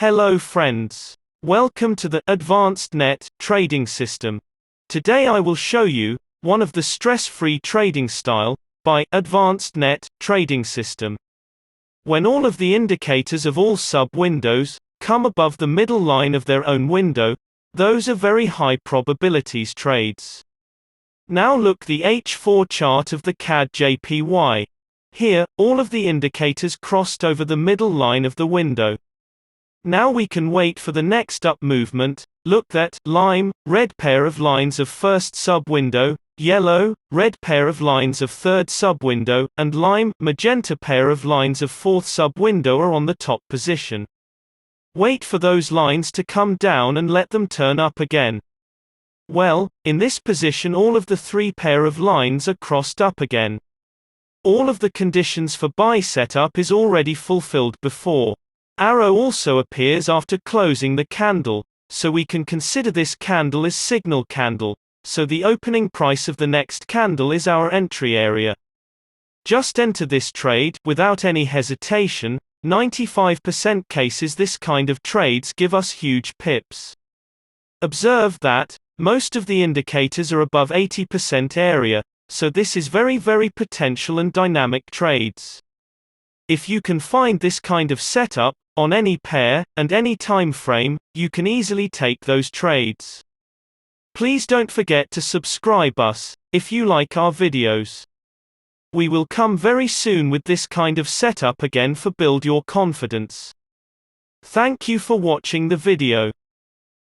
Hello friends. Welcome to the AdvancedNET trading system. Today I will show you one of the stress-free trading style by AdvancedNET trading system. When all of the indicators of all sub-windows come above the middle line of their own window, those are very high probabilities trades. Now look the H4 chart of the CAD JPY. Here, all of the indicators crossed over the middle line of the window. Now we can wait for the next up movement. Look that lime, red pair of lines of first sub-window, yellow, red pair of lines of third sub-window, and lime, magenta pair of lines of fourth sub-window are on the top position. Wait for those lines to come down and let them turn up again. Well, in this position all of the three pair of lines are crossed up again. All of the conditions for buy setup is already fulfilled before. Arrow also appears after closing the candle, so we can consider this candle as signal candle, so the opening price of the next candle is our entry area. Just enter this trade without any hesitation. 95% cases this kind of trades give us huge pips. Observe that most of the indicators are above 80% area, so this is very potential and dynamic trades. If you can find this kind of setup on any pair and any time frame, you can easily take those trades. Please don't forget to subscribe us if you like our videos. We will come very soon with this kind of setup again for build your confidence. Thank you for watching the video.